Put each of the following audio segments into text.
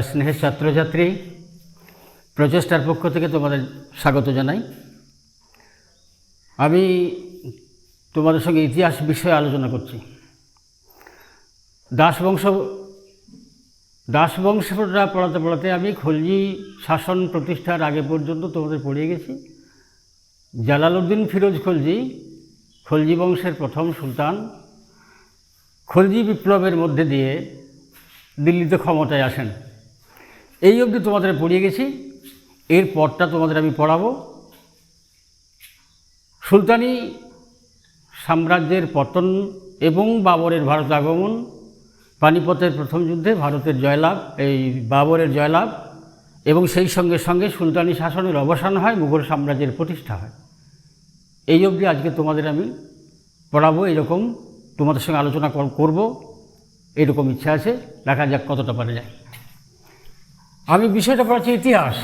স্নেহের ছাত্রছাত্রী, প্রচেষ্টার পক্ষ থেকে তোমাদের স্বাগত জানাই। আমি তোমাদের সঙ্গে ইতিহাস বিষয়ে আলোচনা করছি। দাসবংশটা পড়াতে পড়াতে আমি খলজি শাসন প্রতিষ্ঠার আগে পর্যন্ত তোমাদের পড়িয়ে গেছি। জালালউদ্দিন ফিরোজ খলজি বংশের প্রথম সুলতান, খলজি বিপ্লবের মধ্যে দিয়ে দিল্লিতে ক্ষমতায় আসেন। এই অবধি তোমাদের পড়িয়ে গেছি। এর পরটা তোমাদের আমি পড়াবো সুলতানি সাম্রাজ্যের পতন এবং বাবরের ভারত আগমন, পানিপথের প্রথম যুদ্ধে ভারতের জয়লাভ, এই বাবরের জয়লাভ, এবং সেই সঙ্গে সঙ্গে সুলতানি শাসনের অবসান হয়, মুঘল সাম্রাজ্যের প্রতিষ্ঠা হয়। এই অবধি আজকে তোমাদের আমি পড়াবো, এরকম তোমাদের সঙ্গে আলোচনা করব, এরকম ইচ্ছা আছে। দেখা যাক কতটা পারা যায়। আমি বিষয়টা পড়াচ্ছি ইতিহাস।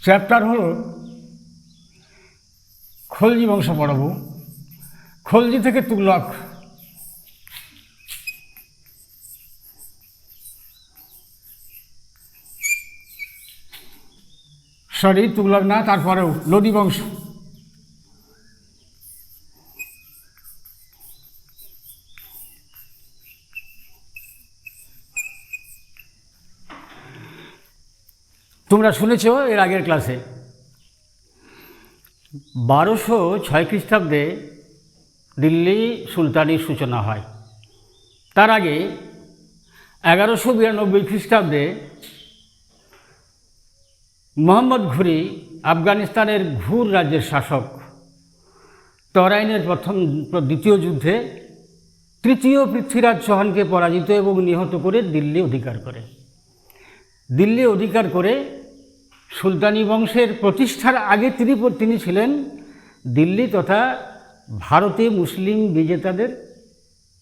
চ্যাপ্টার হল খলজি বংশ পড়াবো, খলজি থেকে তুগলক। তুগলক না, তারপরেও লোদি বংশ, তোমরা শুনেছ এর আগের ক্লাসে 1206 খ্রিস্টাব্দে দিল্লি সুলতানির সূচনা হয়। তার আগে 1192 খ্রিস্টাব্দে মোহাম্মদ ঘুরি, আফগানিস্তানের ঘুর রাজ্যের শাসক, তরাইনের দ্বিতীয় যুদ্ধে তৃতীয় পৃথ্বীরাজ চৌহানকে পরাজিত এবং নিহত করে দিল্লি অধিকার করে সুলতানি বংশের প্রতিষ্ঠার আগে তিনি ছিলেন দিল্লি তথা ভারতে মুসলিম বিজেতাদের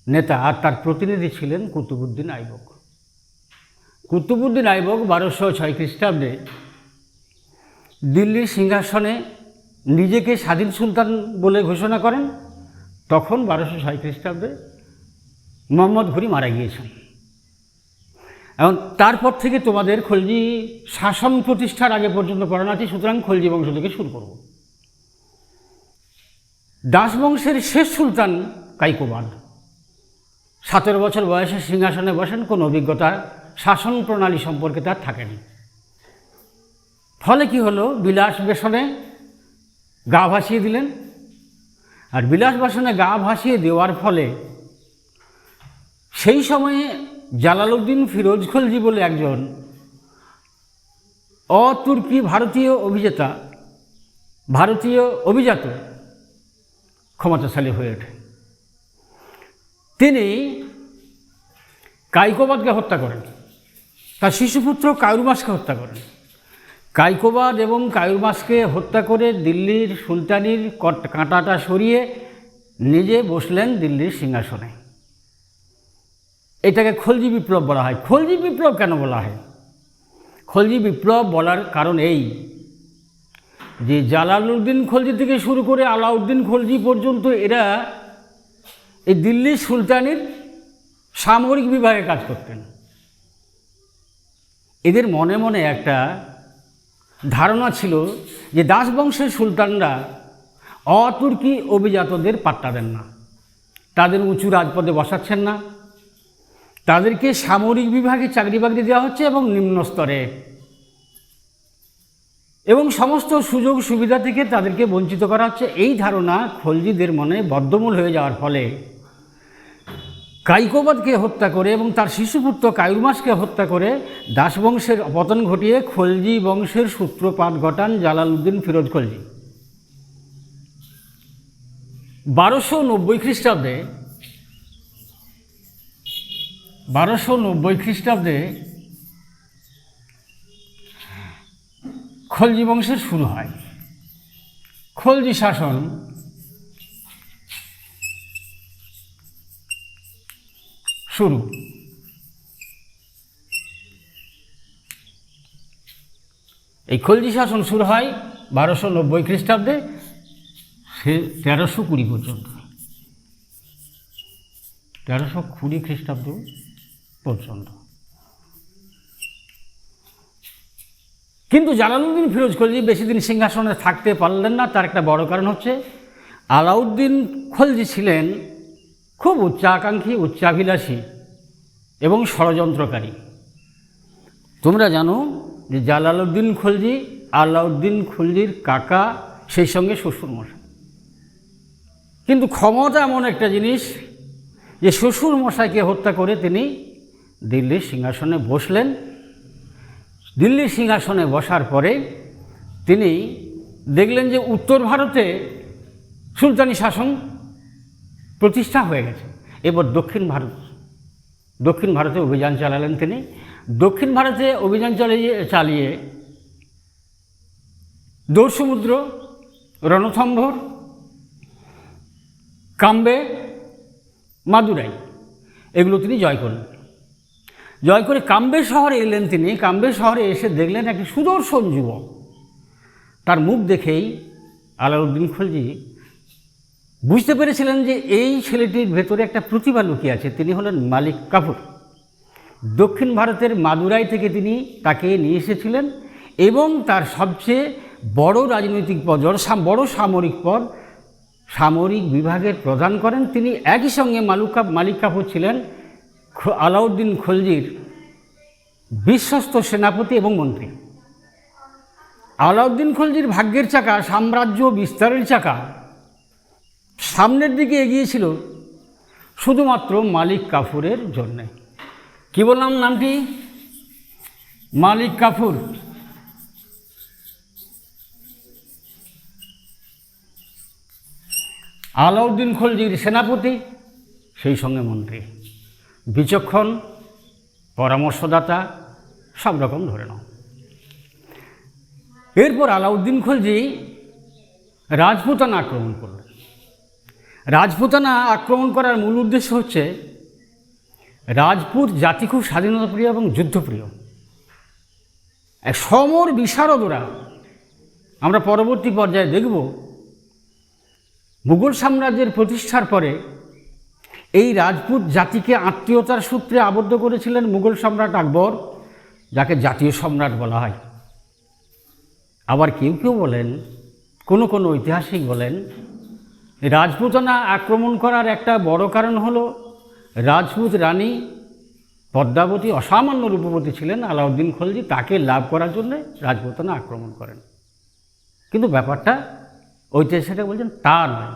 নেতা, আর তার প্রতিনিধি ছিলেন কুতুবউদ্দিন আইবক। 1206 খ্রিস্টাব্দে দিল্লির সিংহাসনে নিজেকে স্বাধীন সুলতান বলে ঘোষণা করেন। তখন 1206 খ্রিস্টাব্দে মোহাম্মদ ঘুরি মারা গিয়েছেন। এবং তারপর থেকে তোমাদের খলজি শাসন প্রতিষ্ঠার আগে পর্যন্ত পড়ানো আছে, সুতরাং খলজি বংশ থেকে শুরু করব। দাস বংশের শেষ সুলতান কাইকোবাদ 17 বছর বয়সে সিংহাসনে বসেন। কোনো অভিজ্ঞতা শাসন প্রণালী সম্পর্কে তার থাকেনি। ফলে কি হলো, বিলাস বেসনে গা ভাসিয়ে দিলেন। আর বিলাস বেসনে গা ভাসিয়ে দেওয়ার ফলে সেই সময়ে জালালউদ্দিন ফিরোজ খলজি বলে একজন অতুর্কি ভারতীয় অভিজাত ক্ষমতাশালী হয়ে ওঠে। তিনি কাইকোবাদকে হত্যা করেন, তার শিশুপুত্র কায়ুরমাসকে হত্যা করেন। কাইকোবাদ এবং কায়ুরমাসকে হত্যা করে দিল্লির সুলতানির কাঁটাটা সরিয়ে নিজে বসলেন দিল্লির সিংহাসনে। এটাকে খলজি বিপ্লব বলা হয়। খলজি বিপ্লব কেন বলা হয়? খলজি বিপ্লব বলার কারণ এই যে জালালউদ্দিন খলজি থেকে শুরু করে আলাউদ্দিন খলজি পর্যন্ত এরা এই দিল্লির সুলতানির সামরিক বিভাগে কাজ করতেন। এদের মনে মনে একটা ধারণা ছিল যে দাস বংশের সুলতানরা অতুর্কি অভিজাতদের পাত্তা দেন না, তাদের উঁচু রাজপদে বসাচ্ছেন না, তাদেরকে সামরিক বিভাগে চাকরি বাকরি দেওয়া হচ্ছে এবং নিম্ন স্তরে, এবং সমস্ত সুযোগ সুবিধা থেকে তাদেরকে বঞ্চিত করা হচ্ছে। এই ধারণা খলজিদের মনে বদ্ধমূল হয়ে যাওয়ার ফলে কাইকোবাদকে হত্যা করে এবং তার শিশুপুত্র কায়ুরমাসকে হত্যা করে দাসবংশের পতন ঘটিয়ে খলজি বংশের সূত্রপাত ঘটান জালালউদ্দিন ফিরোজ খলজি। 1290 খ্রিস্টাব্দে খলজি বংশের শুরু হয়। খলজি শাসন শুরু। এই খলজি শাসন শুরু হয় 1290 খ্রিস্টাব্দে 1320 পর্যন্ত, 1320 খ্রিস্টাব্দ পর্যন্ত। কিন্তু জালালউদ্দিন ফিরোজ খলজি বেশি দিন সিংহাসনে থাকতে পারলেন না। তার একটা বড় কারণ হচ্ছে আলাউদ্দিন খলজি ছিলেন খুব উচ্চাকাঙ্ক্ষী, উচ্চাভিলাষী এবং ষড়যন্ত্রকারী। তোমরা জানো যে জালালউদ্দিন খলজি আলাউদ্দিন খলজির কাকা, সেই সঙ্গে শ্বশুরমশাই। কিন্তু ক্ষমতা এমন একটা জিনিস যে শ্বশুরমশাইকে হত্যা করে তিনি দিল্লির সিংহাসনে বসলেন। দিল্লির সিংহাসনে বসার পরে তিনি দেখলেন যে উত্তর ভারতে সুলতানি শাসন প্রতিষ্ঠা হয়ে গেছে। এবার দক্ষিণ ভারতে অভিযান চালালেন তিনি। দক্ষিণ ভারতে অভিযান চালিয়ে দৌড়সমুদ্র, রণথম্ভর, কাম্বে, মাদুরাই এগুলো তিনি জয় করলেন। জয় করে কাম্বে শহরে এলেন তিনি। কাম্বে শহরে এসে দেখলেন একটি সুদর্শন যুবক। তার মুখ দেখেই আলাউদ্দিন খলজি বুঝতে পেরেছিলেন যে এই ছেলেটির ভেতরে একটা প্রতিভা লুকিয়ে আছে। তিনি হলেন মালিক কাফুর। দক্ষিণ ভারতের মাদুরাই থেকে তিনি তাকে নিয়ে এসেছিলেন এবং তার সবচেয়ে বড় রাজনৈতিক পদ, বড় সামরিক পদ, সামরিক বিভাগের প্রদান করেন তিনি। একই সঙ্গে মালিক কাফুর ছিলেন আলাউদ্দিন খলজির বিশ্বস্ত সেনাপতি এবং মন্ত্রী। আলাউদ্দিন খলজির ভাগ্যের চাকা, সাম্রাজ্য বিস্তারের চাকা সামনের দিকে এগিয়েছিল শুধুমাত্র মালিক কাফুরের জন্যে। কি বললাম নামটি? মালিক কাফুর। আলাউদ্দিন খলজির সেনাপতি, সেই সঙ্গে মন্ত্রী, বিচক্ষণ, পরামর্শদাতা, সব রকম ধরে নাও। এরপর আলাউদ্দিন খলজি রাজপুতানা আক্রমণ করলেন। রাজপুতানা আক্রমণ করার মূল উদ্দেশ্য হচ্ছে রাজপুত জাতি খুব স্বাধীনতাপ্রিয় এবং যুদ্ধপ্রিয়। সমর বিশারদরা আমরা পরবর্তী পর্যায়ে দেখব মুঘল সাম্রাজ্যের প্রতিষ্ঠার পরে এই রাজপুত জাতিকে আত্মীয়তার সূত্রে আবদ্ধ করেছিলেন মুঘল সম্রাট আকবর, যাকে জাতীয় সম্রাট বলা হয়। আবার কেউ কেউ বলেন, কোনো ঐতিহাসিক বলেন, রাজপুতানা আক্রমণ করার একটা বড় কারণ হলো রাজপুত রানী পদ্মাবতী অসামান্য রূপবতী ছিলেন আলাউদ্দিন খলজি, তাকে লাভ করার জন্য রাজপুতানা আক্রমণ করেন। কিন্তু ব্যাপারটা ঐতিহাসিকরা বলছেন তা নয়।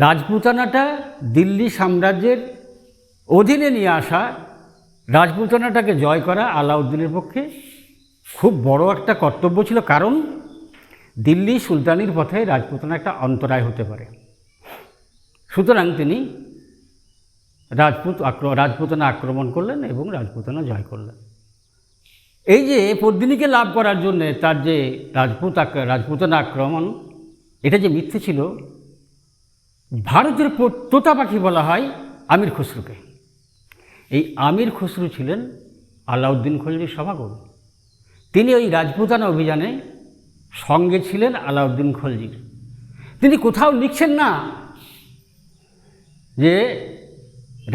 রাজপুতানাটা দিল্লি সাম্রাজ্যের অধীনে নিয়ে আসা, রাজপুতানাটাকে জয় করা আলাউদ্দিনের পক্ষে খুব বড় একটা কর্তব্য ছিল। কারণ দিল্লি সুলতানির পথে রাজপুতানা একটা অন্তরায় হতে পারে। সুতরাং তিনি রাজপুতানা আক্রমণ করলেন এবং রাজপুতানা জয় করলেন। এই যে পদ্মিনীকে লাভ করার জন্যে তার যে রাজপুতানা আক্রমণ, এটা যে মিথ্যে ছিল, ভারতের তোতা পাখি বলা হয় আমির খসরুকে। এই আমির খসরু ছিলেন আলাউদ্দিন খলজির সভাকবি। তিনি ওই রাজপুতানা অভিযানে সঙ্গে ছিলেন আলাউদ্দিন খলজির। তিনি কোথাও লিখছেন না যে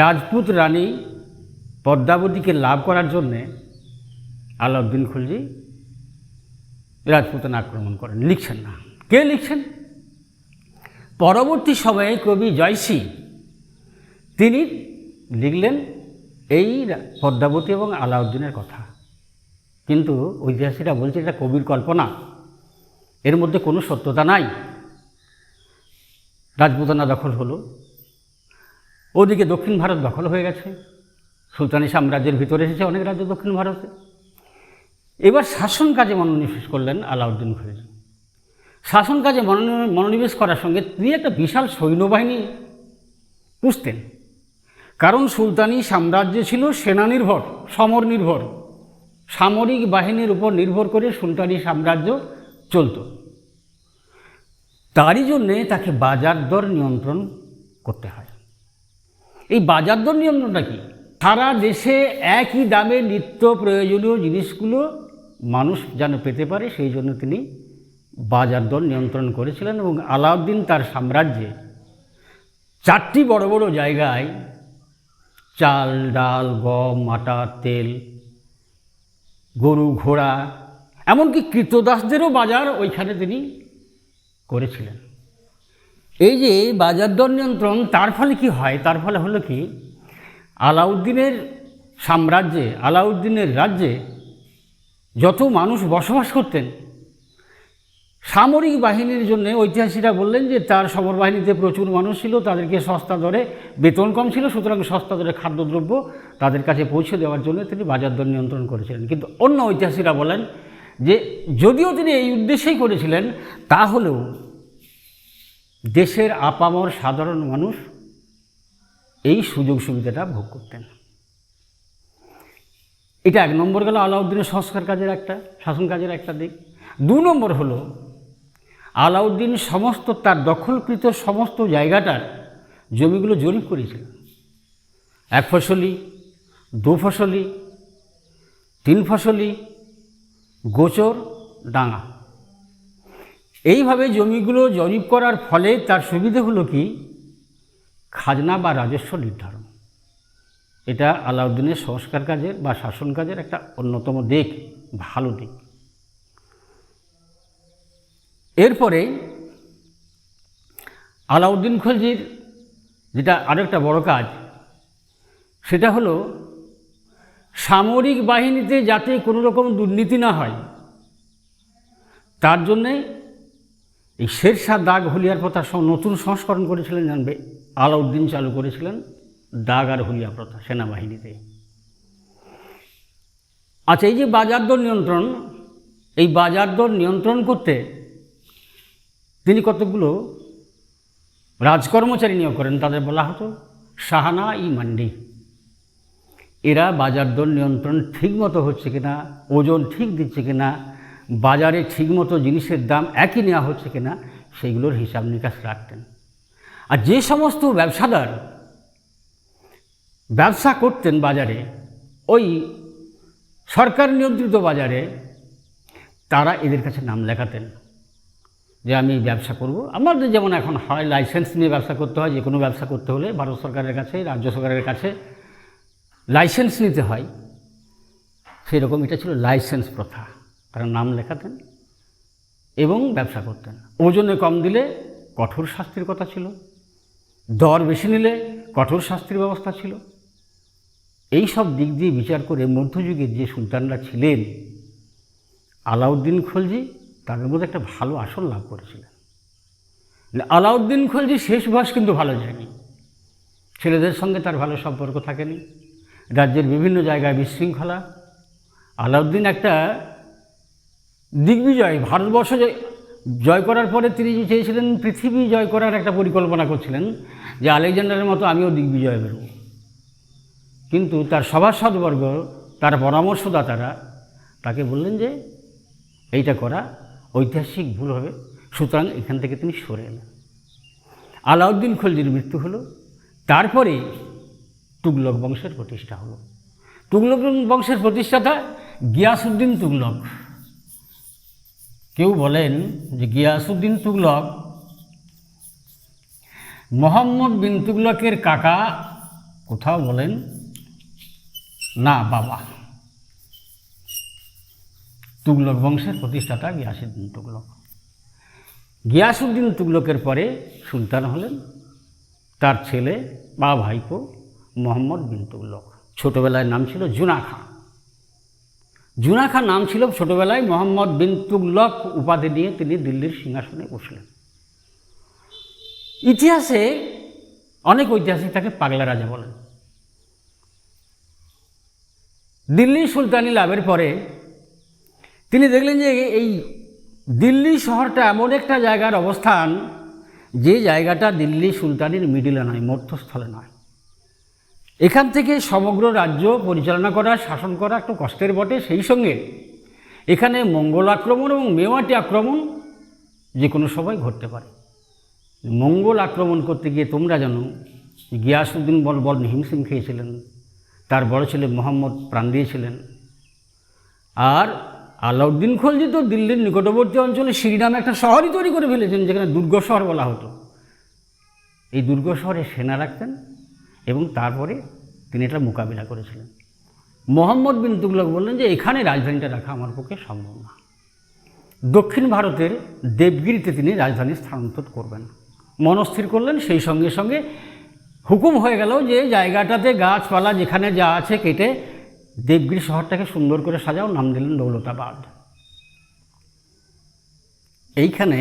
রাজপুত রানী পদ্মাবতীকে লাভ করার জন্যে আলাউদ্দিন খলজি রাজপুতানা আক্রমণ করেন, লিখছেন না। কে লিখছেন? পরবর্তী সময়ে কবি জয়সী তিনি লিখলেন এই পদ্মাবতী এবং আলাউদ্দিনের কথা। কিন্তু ঐতিহাসিকরা বলছে এটা কবির কল্পনা, এর মধ্যে কোনো সত্যতা নাই। রাজপুতানা দখল হলো, ওদিকে দক্ষিণ ভারত দখল হয়ে গেছে, সুলতানি সাম্রাজ্যের ভিতরে এসেছে অনেক রাজ্য দক্ষিণ ভারতে। এবার শাসন কাজে মনোনিবেশ করলেন আলাউদ্দিন খলজি। শাসন কাজে মনোনিবেশ করার সঙ্গে তিনি একটা বিশাল সৈন্যবাহিনী পুষতেন। কারণ সুলতানি সাম্রাজ্য ছিল সেনানির্ভর, সমর নির্ভর, সামরিক বাহিনীর উপর নির্ভর করে সুলতানি সাম্রাজ্য চলত। তারই জন্যে তাকে বাজার দর নিয়ন্ত্রণ করতে হয়। এই বাজার দর নিয়ন্ত্রণটা কি? সারা দেশে একই দামে নিত্য প্রয়োজনীয় জিনিসগুলো মানুষ যেন পেতে পারে, সেই জন্য তিনি বাজার দর নিয়ন্ত্রণ করেছিলেন এবং আলাউদ্দিন তার সাম্রাজ্যে 4টি বড় বড় জায়গায় চাল, ডাল, গম, আটা, তেল, গরু, ঘোড়া, এমনকি কৃতদাসদেরও বাজার ওইখানে তিনি করেছিলেন। এই যে বাজার দর নিয়ন্ত্রণ, তার ফলে কি হয়? তার ফলে হলো কি, আলাউদ্দিনের সাম্রাজ্যে, আলাউদ্দিনের রাজ্যে যত মানুষ বসবাস করতেন, সামরিক বাহিনীর জন্য ঐতিহাসিকরা বললেন যে তার সমর বাহিনীতে প্রচুর মানুষ ছিল, তাদেরকে সস্তা দরে, বেতন কম ছিল, সুতরাং সস্তা দরে খাদ্যদ্রব্য তাদের কাছে পৌঁছে দেওয়ার জন্য তিনি বাজার দর নিয়ন্ত্রণ করেছিলেন। কিন্তু অন্য ঐতিহাসিকরা বলেন যে যদিও তিনি এই উদ্দেশ্যেই করেছিলেন, তাহলেও দেশের আপামর সাধারণ মানুষ এই সুযোগ সুবিধাটা ভোগ করতেন। এটা 1 নম্বর গেল আলাউদ্দিনের সংস্কার কাজের একটা, শাসন কাজের একটা দিক। 2 নম্বর হলো আলাউদ্দিন সমস্ত তার দখলকৃত সমস্ত জায়গাটার জমিগুলো জরিপ করেছিলেন। 1 ফসলি, 2 ফসলি, 3 ফসলি, গোচর, ডাঙা, এইভাবে জমিগুলো জরিপ করার ফলে তার সুবিধে হলো কি, খাজনা বা রাজস্ব নির্ধারণ। এটা আলাউদ্দিনের সংস্কার কাজের বা শাসন কাজের একটা অন্যতম দিক, ভালো দিক। এরপরে আলাউদ্দিন খলজির যেটা আরও একটা বড় কাজ, সেটা হলো সামরিক বাহিনীতে যাতে কোনো রকম দুর্নীতি না হয়, তার জন্যে এই শেরশাহ দাগ হুলিয়ার প্রথা নতুন সংস্করণ করেছিলেন, জানবে আলাউদ্দিন চালু করেছিলেন দাগ আর হুলিয়া প্রথা সেনাবাহিনীতে। আচ্ছা, এই যে বাজার দর নিয়ন্ত্রণ, এই বাজার দর নিয়ন্ত্রণ করতে তিনি কতগুলো রাজকর্মচারী নিয়োগ করেন, তাদের বলা হতো শাহানা ই মান্ডি। এরা বাজার দর নিয়ন্ত্রণ ঠিকমতো হচ্ছে কিনা, ওজন ঠিক দিচ্ছে কিনা, বাজারে ঠিকমতো জিনিসের দাম একই নেওয়া হচ্ছে কিনা, সেইগুলোর হিসাব নিকাশ রাখতেন। আর যে সমস্ত ব্যবসাদার ব্যবসা করতেন বাজারে, ওই সরকার নিয়ন্ত্রিত বাজারে, তারা এদের কাছে নাম লেখাতেন যে আমি ব্যবসা করব। আমাদের যেমন এখন হয় লাইসেন্স নিয়ে ব্যবসা করতে হয়, যে কোনো ব্যবসা করতে হলে ভারত সরকারের কাছে, রাজ্য সরকারের কাছে লাইসেন্স নিতে হয়, সেরকম এটা ছিল লাইসেন্স প্রথা। তারা নাম লেখাতেন এবং ব্যবসা করতেন। ওজনে কম দিলে কঠোর শাস্তির কথা ছিল, দর বেশি নিলে কঠোর শাস্তির ব্যবস্থা ছিল। এই সব দিক দিয়ে বিচার করে মধ্যযুগের যে সুলতানরা ছিলেন, আলাউদ্দিন খলজি তাদের মধ্যে একটা ভালো আসন লাভ করেছিলেন। আলাউদ্দিন খলজি শেষ বয়স কিন্তু ভালো যায়নি, ছেলেদের সঙ্গে তার ভালো সম্পর্ক থাকেনি, রাজ্যের বিভিন্ন জায়গায় বিশৃঙ্খলা। আলাউদ্দিন একটা দিগ্বিজয়, ভারতবর্ষ জয় করার পরে তিনি চেয়েছিলেন পৃথিবী জয় করার একটা পরিকল্পনা করছিলেন, যে আলেকজান্ডারের মতো আমিও দিগ্বিজয় বেরোব। কিন্তু তার সভাসদবর্গ, তার পরামর্শদাতারা তাকে বললেন যে এইটা করা ঐতিহাসিক ভুল হবে, সুতরাং এখান থেকে তিনি সরে এলেন। আলাউদ্দিন খলজির মৃত্যু হলো, তারপরে তুগলক বংশের প্রতিষ্ঠা হলো। তুগলক বংশের প্রতিষ্ঠাতা গিয়াসউদ্দিন তুগলক। কেউ বলেন যে গিয়াসউদ্দিন তুগলক মোহাম্মদ বিন তুগলকের কাকা, কোথাও বলেন না বাবা। তুগলক বংশের প্রতিষ্ঠাতা গিয়াসউদ্দিন তুগলক। গিয়াসউদ্দিন তুগলকের পরে সুলতান হলেন তার ছেলে বা ভাইপো মোহাম্মদ বিন তুগলক। ছোটোবেলায় নাম ছিল জুনা খাঁ। জুনা খাঁ নাম ছিল ছোটোবেলায়, মোহাম্মদ বিন তুগলক উপাধি নিয়ে তিনি দিল্লির সিংহাসনে বসলেন। ইতিহাসে অনেক ঐতিহাসিক তাকে পাগলা রাজা বলেন। দিল্লি সুলতানি লাভের পরে তিনি দেখলেন যে এই দিল্লি শহরটা এমন একটা জায়গার অবস্থান, যে জায়গাটা দিল্লি সুলতানির মিডিলে নয়, মধ্যস্থলে নয়। এখান থেকে সমগ্র রাজ্য পরিচালনা করা, শাসন করা একটু কষ্টের বটে। সেই সঙ্গে এখানে মঙ্গল আক্রমণ এবং মেওয়াটি আক্রমণ যে কোনো সময় ঘটতে পারে। মঙ্গল আক্রমণ করতে গিয়ে তোমরা জানো গিয়াসউদ্দিন বল হিমশিম খেয়েছিলেন, তার বড় ছেলে মোহাম্মদ প্রাণ দিয়েছিলেন। আর আলাউদ্দিন খলজি তো দিল্লির নিকটবর্তী অঞ্চলে সিরি নামে একটা শহরই তৈরি করে ফেলেছেন, যেখানে দুর্গ শহর বলা হতো। এই দুর্গ শহরে সেনা রাখতেন এবং তারপরে তিনি এটা মোকাবিলা করেছিলেন। মোহাম্মদ বিন তুগলক বললেন যে এখানে রাজধানীটা রাখা আমার পক্ষে সম্ভব না। দক্ষিণ ভারতের দেবগিরিতে তিনি রাজধানী স্থানান্তর করবেন মনস্থির করলেন। সেই সঙ্গে সঙ্গে হুকুম হয়ে গেল যে জায়গাটাতে গাছপালা যেখানে যা আছে কেটে দেবগিরি শহরটাকে সুন্দর করে সাজাও, নাম দিলেন দৌলতাবাদ। এইখানে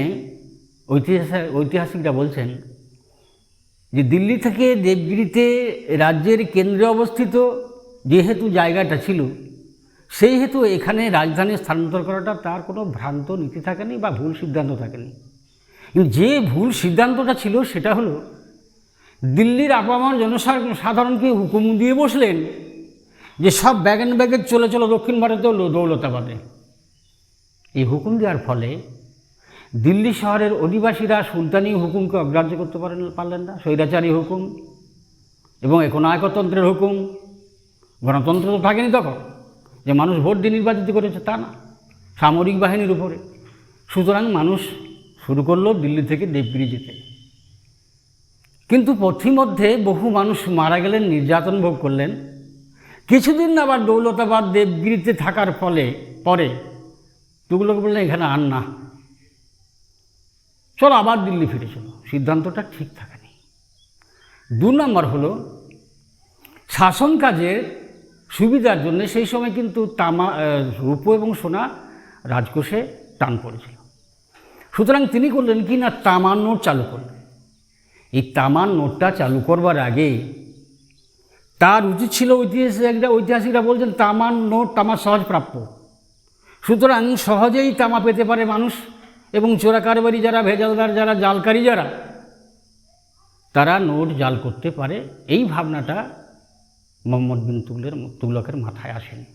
ঐতিহাসিকরা বলছেন যে দিল্লি থেকে দেবগিরিতে রাজ্যের কেন্দ্রে অবস্থিত যেহেতু জায়গাটা ছিল, সেই হেতু এখানে রাজধানী স্থানান্তর করাটা তার কোনো ভ্রান্ত নীতি থাকেনি বা ভুল সিদ্ধান্ত থাকেনি। কিন্তু যে ভুল সিদ্ধান্তটা ছিল সেটা হলো দিল্লির আপামর জনসাধারণকে হুকুম দিয়ে বসলেন যে সব ব্যাগেন ব্যাগেজ চলে চলো দক্ষিণ ভারতে দৌলতাবাদে। এই হুকুম দেওয়ার ফলে দিল্লি শহরের অধিবাসীরা সুলতানি হুকুমকে অগ্রাহ্য করতে পারলেন না। স্বৈরাচারী হুকুম এবং একনায়কতন্ত্রের হুকুম, গণতন্ত্র তো থাকেনি তখন যে মানুষ ভোট দিয়ে নির্বাচিত করেছে, তা না, সামরিক বাহিনীর উপরে। সুতরাং মানুষ শুরু করলো দিল্লি থেকে দেবগিরি যেতে। কিন্তু পথিমধ্যে বহু মানুষ মারা গেলেন, নির্যাতন ভোগ করলেন। কিছুদিন আবার দৌলতাবাদ দেবগিরিতে থাকার পরে তুগলক বললেন এখানে আর না, চলো আবার দিল্লি ফিরে চলো। সিদ্ধান্তটা ঠিক থাকেনি। 2 নম্বর হলো শাসন কাজের সুবিধার জন্য সেই সময় কিন্তু রূপ এবং সোনা রাজকোষে টান পড়েছিল। সুতরাং তিনি করলেন কি না, তামার নোট চালু করলেন। এই তামার নোটটা চালু করবার আগে তার উচিত ছিল, ঐতিহাসিকরা বলছেন তামার নোট তামা সহজ প্রাপ্য, সুতরাং সহজেই তামা পেতে পারে মানুষ, এবং চোরা কারবারি যারা, ভেজালদার যারা, জালকারী যারা, তারা নোট জাল করতে পারে। এই ভাবনাটা মোহাম্মদ বিন তুগলকের মাথায় আসেনি।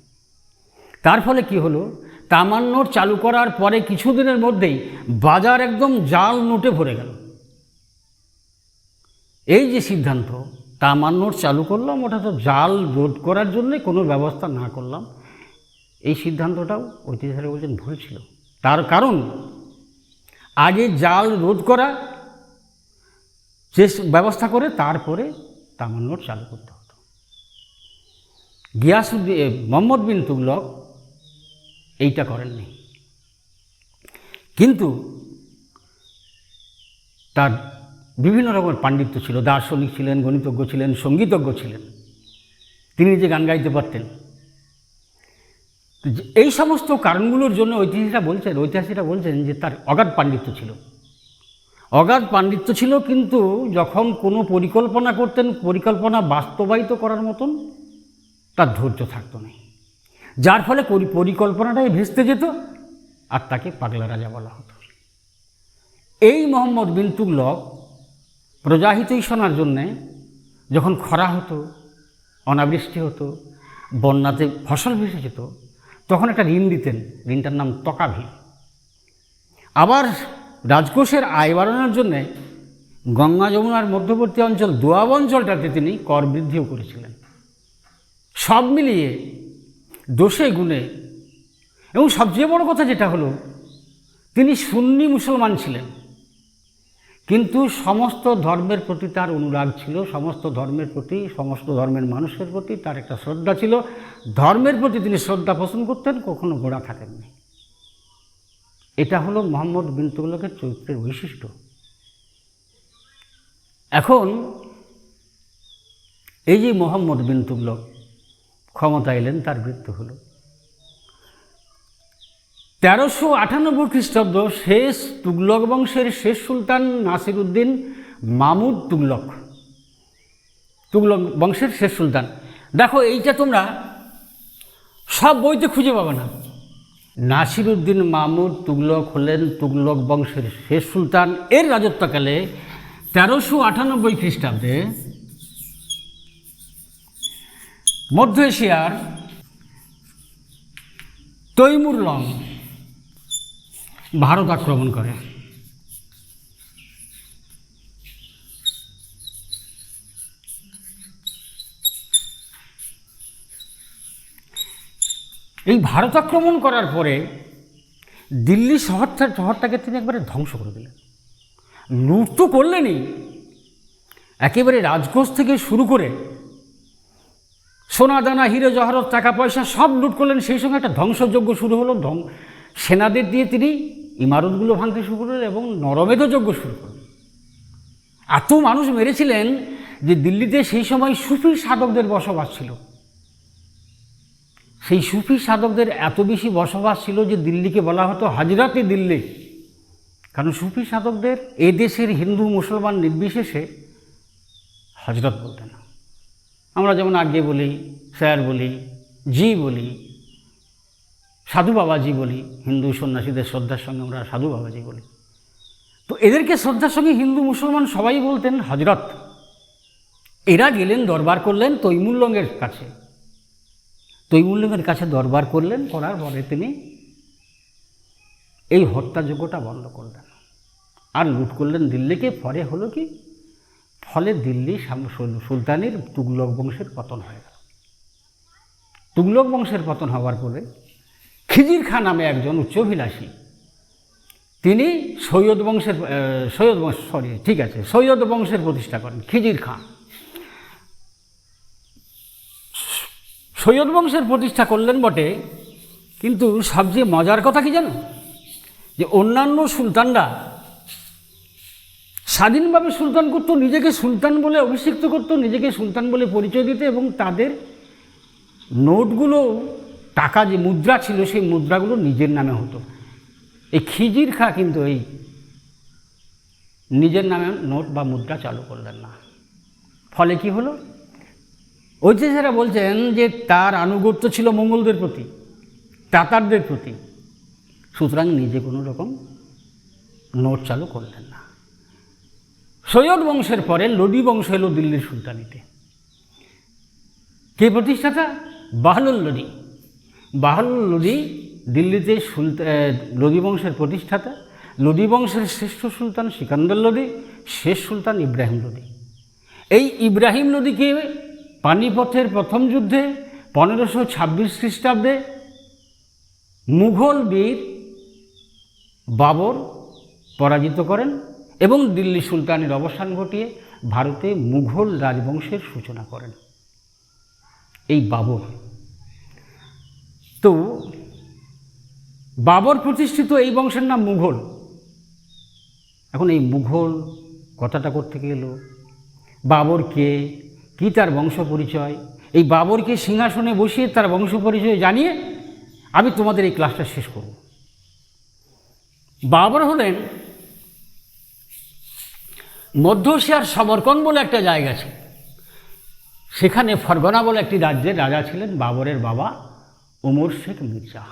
তার ফলে কি হলো, তামার নোট চালু করার পরে কিছুদিনের মধ্যেই বাজার একদম জাল নোটে ভরে গেল। এই যে সিদ্ধান্ত, তামার নোট চালু করলাম, ওটা তো জাল রোধ করার জন্যে কোনো ব্যবস্থা না করলাম, এই সিদ্ধান্তটাও ঐতিহাসিকরা বলছেন ভুল ছিল। তার কারণ আগে জাল রোধ করা যে ব্যবস্থা করে তারপরে তামার নোট চালু করতে হতো। মোহাম্মদ বিন তুগলক এইটা করেননি, কিন্তু তার বিভিন্ন রকমের পাণ্ডিত্য ছিল। দার্শনিক ছিলেন, গণিতজ্ঞ ছিলেন, সঙ্গীতজ্ঞ ছিলেন, তিনি যে গান গাইতে পারতেন। এই সমস্ত কারণগুলোর জন্য ঐতিহাসিকরা বলছেন যে তার অগাধ পাণ্ডিত্য ছিল, কিন্তু যখন কোনো পরিকল্পনা করতেন, পরিকল্পনা বাস্তবায়িত করার মতন তার ধৈর্য থাকতো না, যার ফলে পরিকল্পনাটাই ভেস্তে যেত আর তাকে পাগলা রাজা বলা হতো। এই মোহাম্মদ বিন তুগলক প্রজাহিতই শোনার জন্যে যখন খরা হতো, অনাবৃষ্টি হতো, বন্যাতে ফসল ভেসে যেত, তখন একটা ঋণ দিতেন, ঋণটার নাম তকাভি। আবার রাজকোষের আয় বাড়ানোর জন্যে গঙ্গা যমুনার মধ্যবর্তী অঞ্চল দোয়াব অঞ্চলটাতে তিনি কর বৃদ্ধিও করেছিলেন। সব মিলিয়ে দোষে গুণে, এবং সবচেয়ে বড় কথা যেটা হলো, তিনি সুন্নি মুসলমান ছিলেন, কিন্তু সমস্ত ধর্মের প্রতি তার অনুরাগ ছিল, সমস্ত ধর্মের প্রতি, সমস্ত ধর্মের মানুষের প্রতি তার একটা শ্রদ্ধা ছিল। ধর্মের প্রতি তিনি শ্রদ্ধা পোষণ করতেন, কখনো গোড়া থাকেননি। এটা হলো মোহাম্মদ বিন তুগলকের চরিত্রের বৈশিষ্ট্য। এখন এই যে মোহাম্মদ বিন তুগলক ক্ষমতা এলেন, তার মৃত্যু হলো 1398 খ্রিস্টাব্দ। শেষ তুগলক বংশের শেষ সুলতান নাসিরউদ্দিন মাহমুদ তুগলক বংশের শেষ সুলতান। দেখো, এইটা তোমরা সব বইতে খুঁজে পাবে না। নাসিরউদ্দিন মাহমুদ তুগলক হলেন তুগলক বংশের শেষ সুলতান। এর রাজত্বকালে 1398 খ্রিস্টাব্দে মধ্য এশিয়ার তৈমুরলং ভারত আক্রমণ করে। এই ভারত আক্রমণ করার পরে দিল্লি শহরটাকে তিনি একবারে ধ্বংস করে দিলেন। লুট তো করলেনই, একেবারে রাজকোষ থেকে শুরু করে সোনা দানা হিরে জহরত টাকা পয়সা সব লুট করলেন। সেই সঙ্গে একটা ধ্বংসযজ্ঞ শুরু হলো, সেনাদের দিয়ে তিনি ইমারতগুলো ভাঙতে শুরু করলেন এবং নরমেধ যজ্ঞ শুরু করলেন। এত মানুষ মেরেছিলেন যে দিল্লিতে সেই সময় সুফি সাধকদের বসবাস ছিল। সেই সুফি সাধকদের এত বেশি বসবাস ছিল যে দিল্লিকে বলা হতো হাজরাতে দিল্লি, কারণ সুফি সাধকদের এ দেশের হিন্দু মুসলমান নির্বিশেষে হজরত বলতেন। আমরা যেমন আগে বলি, স্যার বলি, জি বলি, সাধু বাবাজি বলি, হিন্দু সন্ন্যাসীদের শ্রদ্ধার সঙ্গে আমরা সাধু বাবাজি বলি। তো এদেরকে শ্রদ্ধার সঙ্গে হিন্দু মুসলমান সবাই বলতেন হজরত। এরা গেলেন দরবার করলেন তৈমুল্লঙ্গের কাছে। তৈমুল্লঙ্গের কাছে দরবার করলেন, করার পরে তিনি এই হত্যাযজ্ঞটা বন্ধ করলেন আর লুট করলেন দিল্লিকে। পরে হলো কি, ফলে দিল্লি সুলতানের তুগলক বংশের পতন হয়ে গেল। তুগলক বংশের পতন হওয়ার পরে খিজির খাঁ নামে একজন উচ্চাভিলাষী, তিনি সৈয়দ বংশের প্রতিষ্ঠা করেন। খিজির খাঁ সৈয়দ বংশের প্রতিষ্ঠা করলেন বটে, কিন্তু সবচেয়ে মজার কথা কি জানো, যে অন্যান্য সুলতানরা স্বাধীনভাবে সুলতান করত, নিজেকে সুলতান বলে অভিষিক্ত করত, নিজেকে সুলতান বলে পরিচয় দিত এবং তাদের নোটগুলো, টাকা যে মুদ্রা ছিল সেই মুদ্রাগুলো নিজের নামে হতো। এই খিজির খাঁ কিন্তু এই নিজের নামে নোট বা মুদ্রা চালু করলেন না। ফলে কি হলো, ঐতিহাসিকরা বলছেন যে তার আনুগত্য ছিল মঙ্গলদের প্রতি, তাতারদের প্রতি, সুতরাং নিজে কোনো রকম নোট চালু করলেন না। সৈয়দ বংশের পরে লোদি বংশ এলো দিল্লির সুলতানিতে। কে প্রতিষ্ঠাতা? বাহলুল লোদি। বাহলুল লোদি দিল্লিতে লোদি বংশের প্রতিষ্ঠাতা। লোদি বংশের শ্রেষ্ঠ সুলতান সিকান্দর লোদি, শেষ সুলতান ইব্রাহিম লোদি। এই ইব্রাহিম লোদিকে পানিপথের প্রথম যুদ্ধে 1526 খ্রিস্টাব্দে মুঘল বীর বাবর পরাজিত করেন এবং দিল্লি সুলতানের অবসান ঘটিয়ে ভারতে মুঘল রাজবংশের সূচনা করেন এই বাবর। তো বাবর প্রতিষ্ঠিত এই বংশের নাম মুঘল। এখন এই মুঘল কথাটা কোত্থেকে এলো, বাবর কে, কী তার বংশ পরিচয়, এই বাবরকে সিংহাসনে বসিয়ে তার বংশ পরিচয় জানিয়ে আমি তোমাদের এই ক্লাসটা শেষ করব। বাবর হলেন মধ্য এশিয়ার সমরকন্দ বলে একটা জায়গা আছে, সেখানে ফরগনা বলে একটি রাজ্যের রাজা ছিলেন বাবরের বাবা ওমর শেখ মির্জা।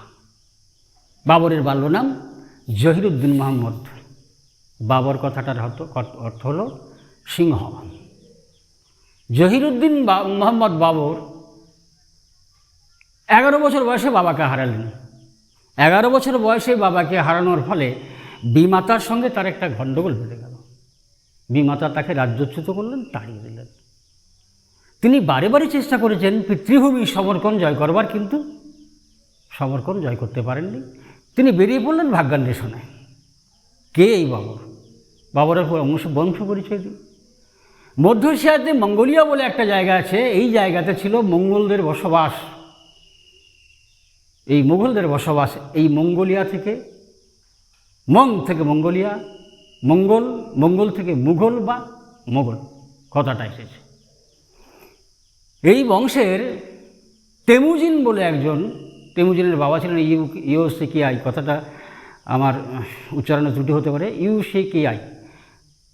বাবরের বাল্য নাম জহিরুদ্দিন মোহাম্মদ। বাবর কথাটার অর্থ হলো সিংহ। জহিরুদ্দিন মোহাম্মদ বাবর 11 বছর বয়সে বাবাকে হারালেন। 11 বছর বয়সে বাবাকে হারানোর ফলে বিমাতার সঙ্গে তার একটা গণ্ডগোল বেঁধে গেল। বিমাতা তাকে রাজ্যচ্যুত করলেন, তাড়িয়ে দিলেন। তিনি বারে বারে চেষ্টা করেছেন পিতৃভূমি সমরকন্দ জয় করবার, কিন্তু সমরকন্দ জয় করতে পারেননি। তিনি বেরিয়ে পড়লেন ভাগ্যান্বেষণে। কে এই বাবর? বাবরের বংশ পরিচয় দিই। মধ্য এশিয়াতে মঙ্গোলিয়া বলে একটা জায়গা আছে, এই জায়গাতে ছিল মঙ্গলদের বসবাস। এই মুঘলদের বসবাস, এই মঙ্গোলিয়া থেকে মঙ্গোলিয়া, মঙ্গল থেকে মুঘল বা মোগল কথাটা এসেছে। এই বংশের তেমুজিন বলে একজন, তেমুজিনের বাবা ছিলেন ইউসেকিআই, কথাটা আমার উচ্চারণে ত্রুটি হতে পারে, ইউসেকিআই।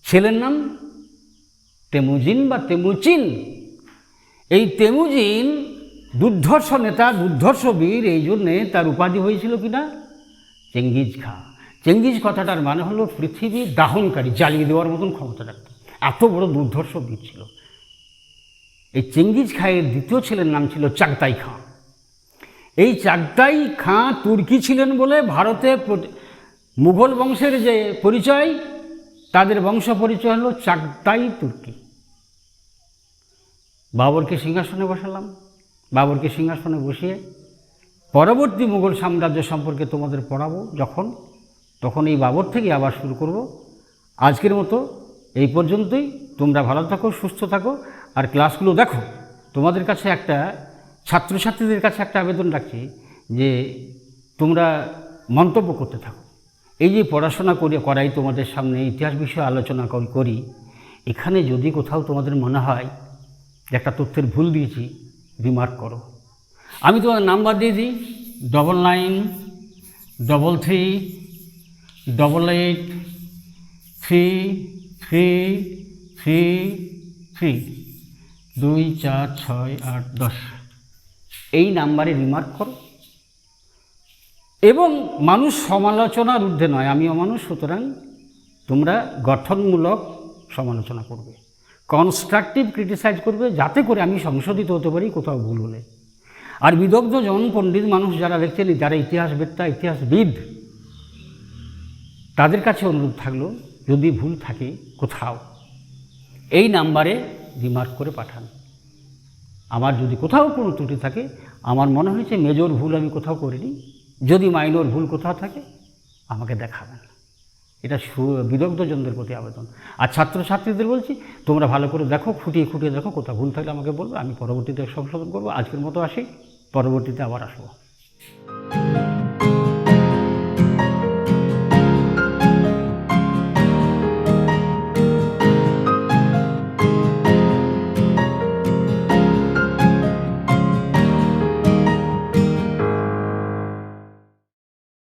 ছেলের নাম তেমুজিন বা তেমুচিন। এই তেমুজিন দুর্ধর্ষ নেতা, দুর্ধর্ষ বীর, এই জন্যে তার উপাধি হয়েছিল কিনা চেঙ্গিজ খাঁ। চেঙ্গিজ কথাটার মানে হলো পৃথিবী দাহনকারী, জ্বালিয়ে দেওয়ার মতন ক্ষমতা রাখত, এত বড় দুর্ধর্ষ বীর ছিল। এই চেঙ্গিজ খাঁয়ের দ্বিতীয় ছেলের নাম ছিল চাগতাই খাঁ। এই চাগতাই খাঁ তুর্কি ছিলেন বলে ভারতে মুঘল বংশের যে পরিচয়, তাদের বংশ পরিচয় হলো চাগতাই তুর্কি। বাবরকে সিংহাসনে বসালাম। বাবরকে সিংহাসনে বসিয়ে পরবর্তী মুঘল সাম্রাজ্য সম্পর্কে তোমাদের পড়াবো তখন এই বাবর থেকে আবার শুরু করব। আজকের মতো এই পর্যন্তই। তোমরা ভালো থাকো, সুস্থ থাকো, আর ক্লাসগুলো দেখো। তোমাদের কাছে ছাত্রছাত্রীদের কাছে একটা আবেদন রাখছি যে তোমরা মন্তব্য করতে থাকো। এই যে পড়াশোনা করাই তোমাদের সামনে ইতিহাস বিষয়ে আলোচনা করি, এখানে যদি কোথাও তোমাদের মনে হয় যে একটা তথ্যের ভুল দিয়েছি, রিমার্ক করো। আমি তোমাদের নাম্বার দিয়ে দিই 9933883333 2 4 6 8 10 এই নাম্বারে রিমার্ক করো। এবং মানুষ সমালোচনার ঊর্ধ্বে নয়, আমিও মানুষ, সুতরাং তোমরা গঠনমূলক সমালোচনা করবে, কনস্ট্রাকটিভ ক্রিটিসাইজ করবে, যাতে করে আমি সংশোধিত হতে পারি কোথাও ভুল হলে। আর বিদগ্ধ জন পণ্ডিত মানুষ যারা লিখছেন, যারা ইতিহাসবেত্তা, ইতিহাসবিদ, তাদের কাছে অনুরোধ থাকলো যদি ভুল থাকে কোথাও এই নাম্বারে রিমার্ক করে পাঠান। আমার যদি কোথাও কোনো ত্রুটি থাকে, আমার মনে হয়েছে মেজর ভুল আমি কোথাও করিনি, যদি মাইনর ভুল কোথাও থাকে আমাকে দেখাবেন। এটা বিদগ্ধজনদের প্রতি আবেদন। আর ছাত্রছাত্রীদের বলছি, তোমরা ভালো করে দেখো, খুঁটিয়ে দেখো, কোথাও ভুল থাকলে আমাকে বলবে, আমি পরবর্তীতে সংশোধন করবো। আজকের মতো আসি, পরবর্তীতে আবার আসবো।